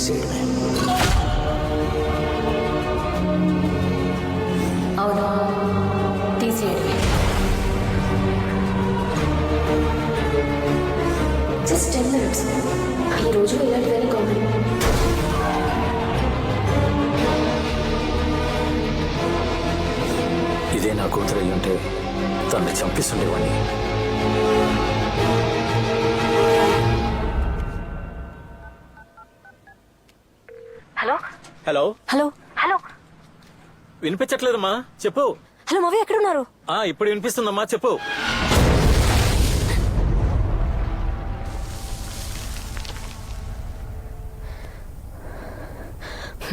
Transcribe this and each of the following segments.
తీసేయడమే. అవును, తీసేయడమే. Just 10 minutes. ఈ రోజు ఇలాంటివన్నీ కామన్. ఇదే నా కూతురు అయి ఉంటే తనని చంపిస్తుండేవాడిని. హలో హలో హలో హలో వినిపించట్లేదమ్మా, చెప్పు. హలో మావి ఎక్కడ ఉన్నారు? ఇప్పుడు వినిపిస్తుందమ్మా, చెప్పు.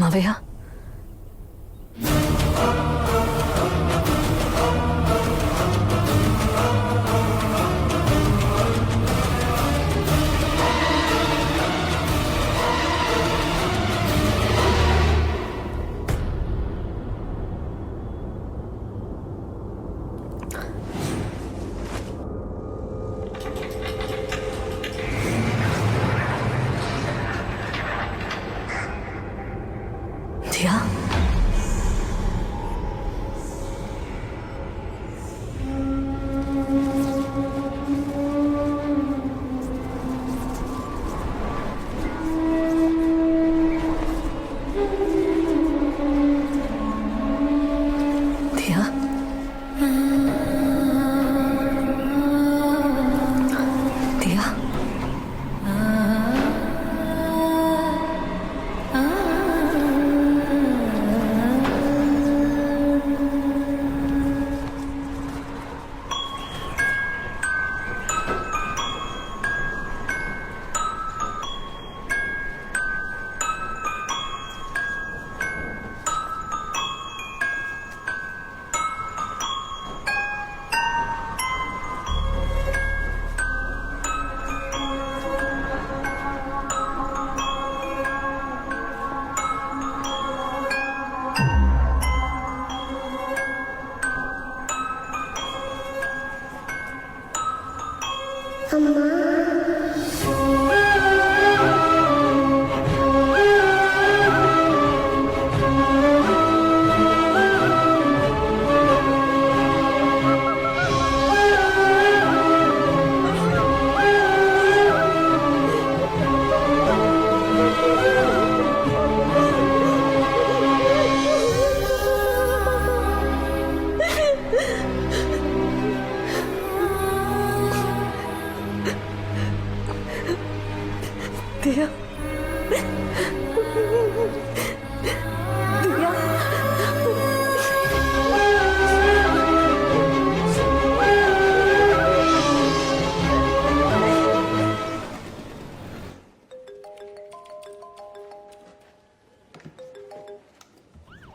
మావయ్య దియా, దియా, దియా. దియా, దియా.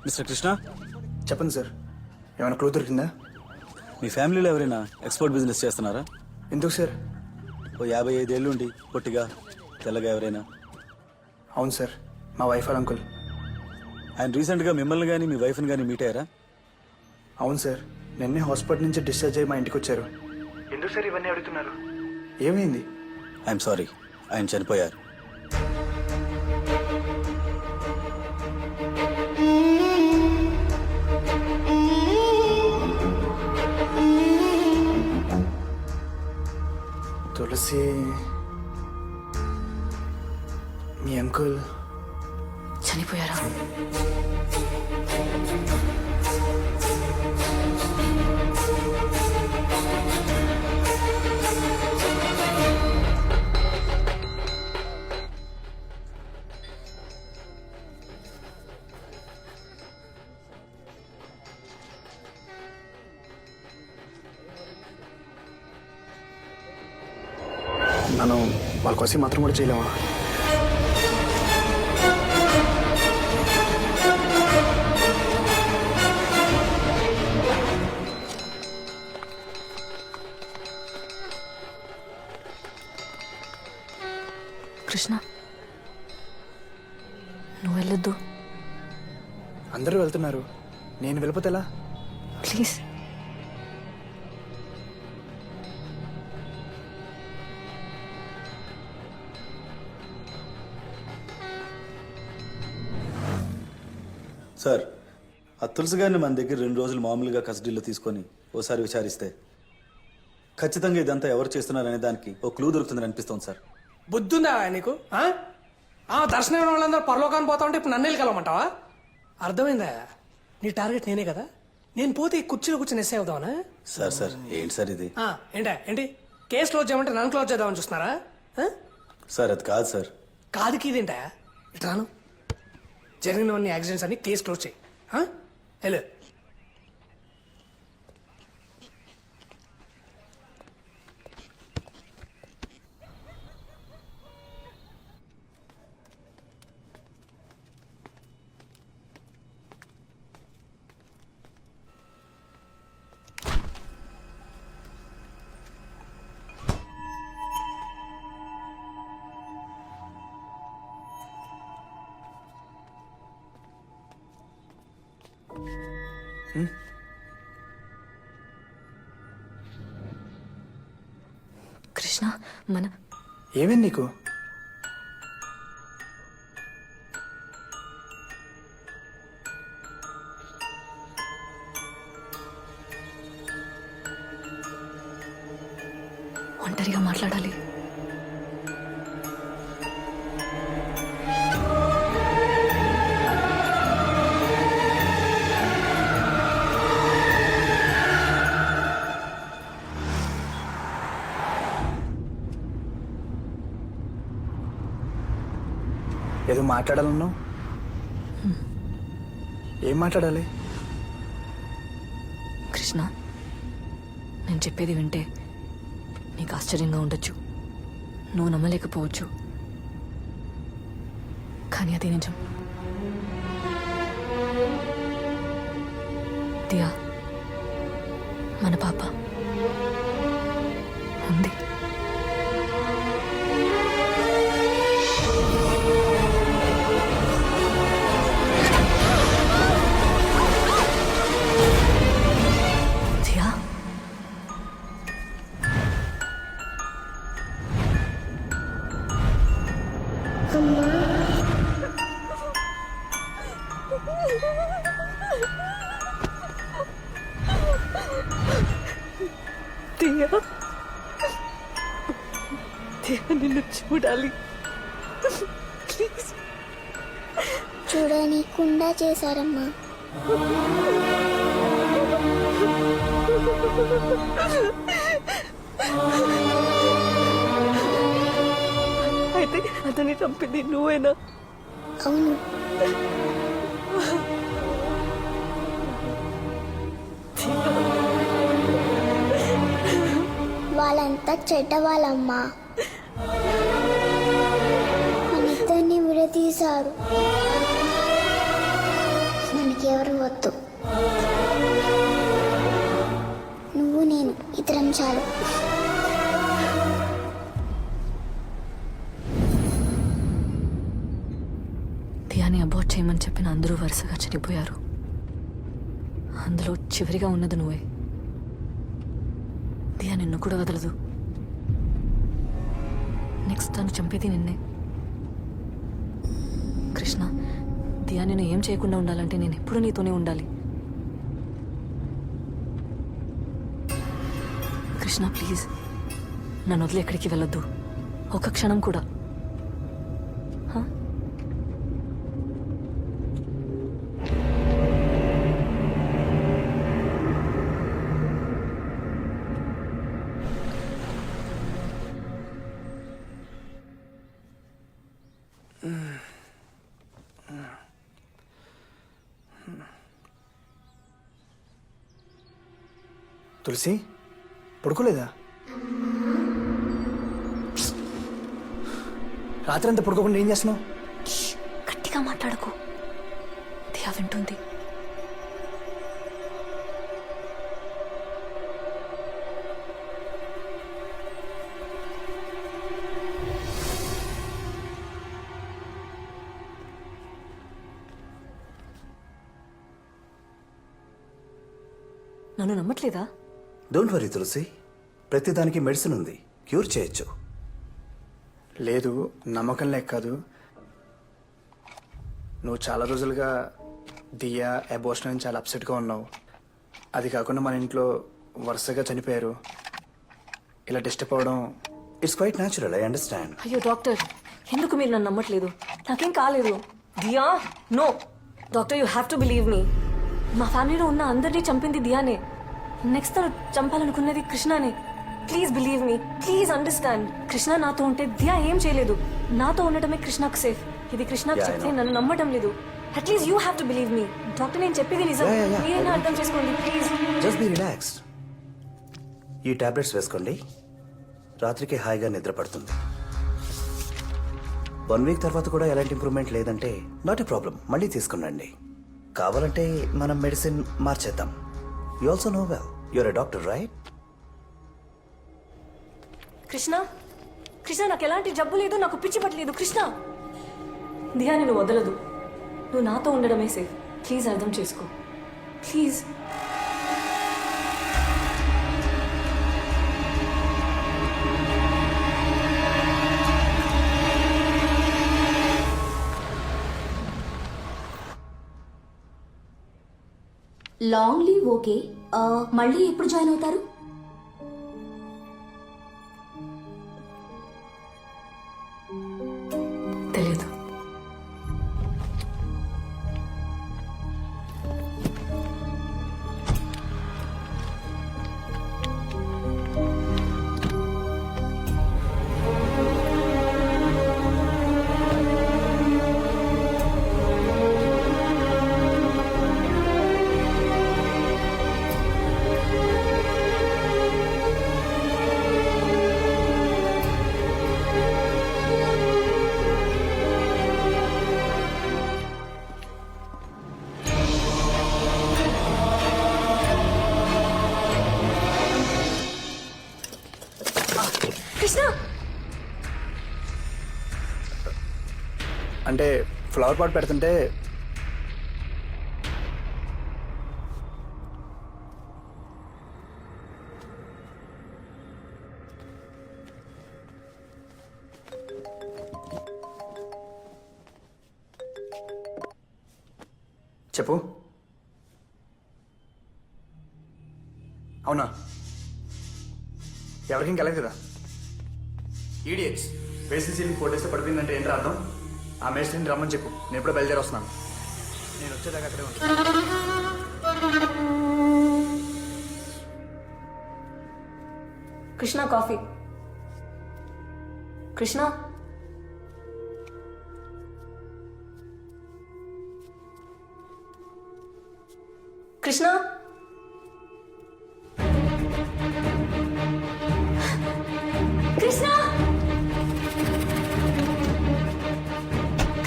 మిస్టర్ కృష్ణ, చెప్పండి సార్, ఏమైనా క్లూ దొరికిందా? మీ ఫ్యామిలీలో ఎవరైనా ఎక్స్పోర్ట్ బిజినెస్ చేస్తున్నారా? ఎందుకు సార్? ఓ 55 ఏళ్ళు ఉండి పొట్టిగా తెల్లగా ఎవరైనా? అవును సార్, మా వైఫ్ వాళ్ళ అంకుల్. ఆయన రీసెంట్గా మిమ్మల్ని కానీ మీ వైఫ్ని కానీ మీట్ అయ్యారా? అవును సార్, నిన్నే హాస్పిటల్ నుంచి డిశ్చార్జ్ అయ్యి మా ఇంటికి వచ్చారు. ఎందుకు సార్ ఇవన్నీ అడుగుతున్నారు? ఏమైంది? ఐఎమ్ సారీ, ఆయన చనిపోయారు. తులసి మీ అంకుల్ చనిపోయారా? మనం వాళ్ళ కోసం మాత్రం కూడా చేయలేమా? కృష్ణ, నువ్వు వెళ్ళొద్దు. అందరూ వెళ్తున్నారు, నేను వెళ్ళిపోతే ఎలా? ప్లీజ్. సార్ ఆ తులసి గారిని మన దగ్గర 2 రోజులు మామూలుగా కస్టడీలో తీసుకొని ఓసారి విచారిస్తే ఖచ్చితంగా ఇదంతా ఎవరు చేస్తున్నారనే దానికి ఓ క్లూ దొరుకుతుందని అనిపిస్తోంది సార్. బుద్ధుందా నీకు దర్శనం వాళ్ళందరూ పరలోకాన్ని పోతా ఉంటే ఇప్పుడు నన్ను వెళ్ళమంటావా? అర్థమైందా? నీ టార్గెట్ నేనే కదా. నేను పోతే ఈ కుర్చీలో కూర్చొని ఎస్ఐ అవుదామనా? సార్ ఏంటి సార్ ఇది? ఏంటి కేసు క్లోజ్ చేయమంటే నన్ను క్లోజ్ చేద్దామని చూస్తున్నారా? సార్ అది కాదు సార్. కాదుకి ఇదేంటా? ఇట్లాను జరిగినవన్నీ యాక్సిడెంట్స్ అని కేసు క్లోజ్ చేయి. హలో కృష్ణ మన ఏమైంది నీకు? ఒంటరిగా మాట్లాడాలి. ఏదో మాట్లాడాలన్నావు. ఏం మాట్లాడాలి? కృష్ణ, నేను చెప్పేది వింటే నీకు ఆశ్చర్యంగా ఉండొచ్చు, నువ్వు నమ్మలేకపోవచ్చు, కానీ అది నిజం. దియా మన పాప ఉంది. దియా దియా దియా నిన్ను చూడాలి. ప్లీజ్. చూడనీకుండా చేశారమ్మా. అయితే అతన్ని చంపింది నువ్వేనా? అవును, వాళ్ళంతా చెడ్డవాళ్ళమ్మా. మనిద్దరిని విడదీశారు. మనకెవరు వద్దు. నువ్వు నేను ఇద్దరం చాలు. దియాని అబార్ట్ చేయమని చెప్పిన అందరూ వరుసగా చనిపోయారు. అందులో చివరిగా ఉన్నది నువ్వే. దియా నిన్ను కూడా వదలదు. నెక్స్ట్ తను చంపేది నిన్నే. కృష్ణ, దియా నేను ఏం చేయకుండా ఉండాలంటే నేను ఎప్పుడూ నీతోనే ఉండాలి. కృష్ణ ప్లీజ్, నన్ను వదిలి ఎక్కడికి వెళ్ళొద్దు, ఒక్క క్షణం కూడా. తులసి పడుకోలేదా? రాత్రి అంతా పడుకోకుండా ఏం చేస్తున్నావు? గట్టిగా మాట్లాడకు, దియా వింటుంది. నన్ను నమ్మట్లేదా? డోంట్ వరీ తులసి, ప్రతిదానికి మెడిసిన్ ఉంది, క్యూర్ చేయొచ్చు. లేదు, నమ్మకం లేక కాదు. నువ్వు చాలా రోజులుగా దియా అబోషన్ అని చాలా అప్సెట్గా ఉన్నావు. అది కాకుండా మన ఇంట్లో వరుసగా చనిపోయారు. ఇలా డిస్టర్బ్ అవ్వడం it's quite natural, I understand. అయ్యో డాక్టర్, ఎందుకు మీరు నన్ను నమ్మట్లేదు? నాకేం కాలేదు. Diya, no doctor, you have to believe me. మా ఫ్యామిలీలో ఉన్న అందరినీ చంపింది దియానే. నెక్స్ట్ తను చంపాలనుకున్నది కృష్ణనే. Please believe me, please understand. Krishna నాతో ఉంటే దియా ఏం చేయలేదు. నాతో ఉండటమే కృష్ణకు సేఫ్. ఇది కృష్ణకు Yeah, I చెప్తే know. నన్ను నమ్మటం లేదు. At least you have to believe me. Doctor, నేను చెప్పేది నిజం. Yeah. మీరైనా అర్థం చేసుకోండి ప్లీజ్. Just be relaxed. ఈ టాబ్లెట్స్ వేసుకోండి, రాత్రికి హాయిగా నిద్ర పడుతుంది. 1 వీక్ తర్వాత కూడా ఎలాంటి ఇంప్రూవ్మెంట్ లేదంటే నాట్ ఎ ప్రాబ్లం, మళ్ళీ తీసుకునండి. కావాలంటే మనం మెడిసిన్ మార్చేద్దాం. You also know well, you're a doctor right? Krishna, Krishna, నాకు ఎలాంటి జబ్బు లేదు, నాకు పిచ్చి పట్టలేదు. కృష్ణ, దియా నేను వదలదు. నువ్వు నాతో ఉండడమే సేఫ్. ప్లీజ్ అర్థం చేసుకో ప్లీజ్. Long leave okay. మళ్ళీ ఎప్పుడు జాయిన్ అవుతారు? తెలియదు. కృష్ణ, అంటే ఫ్లవర్ పాట్ పెడుతుంటే చెప్పు. అవునా? ఎవరికి ఇంకెళ్ళదు కదా. ఈడియట్స్, వేసిన సీలింగ్ 4 days పడిపోయిందంటే ఏంటి అర్థం? ఆ మేస్త్రిని రమ్మని చెప్పు, నేను ఎప్పుడో బయలుదేరి వస్తున్నాను. నేను వచ్చేదాకా అక్కడే ఉంటాను. కృష్ణ కాఫీ. కృష్ణ, కృష్ణ, కృష్ణ,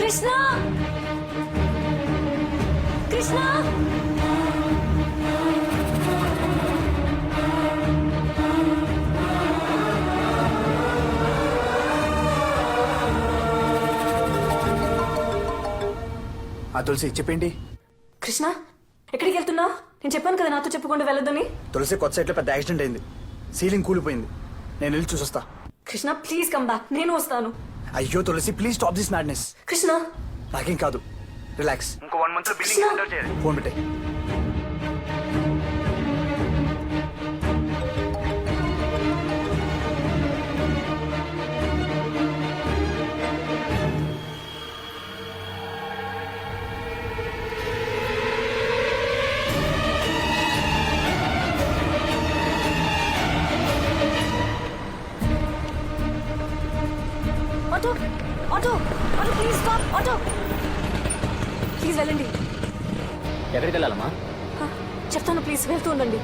కృష్ణ, కృష్ణ. ఆ తులసి చెప్పేంటి? కృష్ణ, ఎక్కడికి వెళ్తున్నావు? నేను చెప్పాను కదా నాతో చెప్పకుండా వెళ్ళొద్దని. తులసి కొత్త సైట్లో పెద్ద యాక్సిడెంట్ అయింది. సీలింగ్ కూలిపోయింది. నేను వెళ్ళి చూసొస్తా. కృష్ణ ప్లీజ్ కమ్ బ్యాక్, నేను వస్తాను. అయ్యో Tulasi, please stop this madness. Krishna, నాకేం కాదు, రిలాక్స్. ఇంకో 1 month లో బిల్లింగ్ కృష్ణ. హ్యాండ్ ఓవర్ చేయాలి. ఫోన్ పెట్టే. Auto, auto, auto, please stop. Auto, please వెళ్ళండి. ఎక్కడికి వెళ్ళాలమ్మా? చెప్తాను, ప్లీజ్ వెళ్తూ ఉండండి.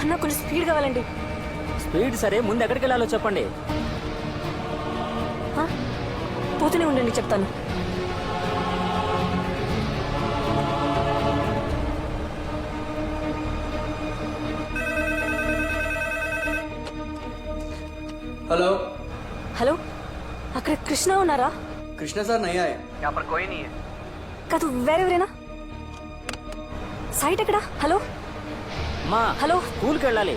అన్న కొంచెం స్పీడ్గా వెళ్ళండి. స్పీడ్ సరే, ముందు ఎక్కడికి వెళ్ళాలో చెప్పండి. పోతూనే ఉండండి, చెప్తాను. हेलो హలో, అక్కడ కృష్ణ ఉన్నారా? कृष्णा सर नहीं आए. यहाँ पर कोई नहीं है. కాదు, వేరెవరేనా? సైట్ ఎక్కడ? హలో మా హలో, స్కూల్కి వెళ్ళాలి.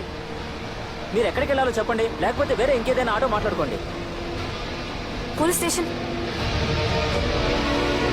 మీరు ఎక్కడికి వెళ్ళాలో చెప్పండి, లేకపోతే వేరే ఇంకేదైనా ఆటో మాట్లాడుకోండి. Police station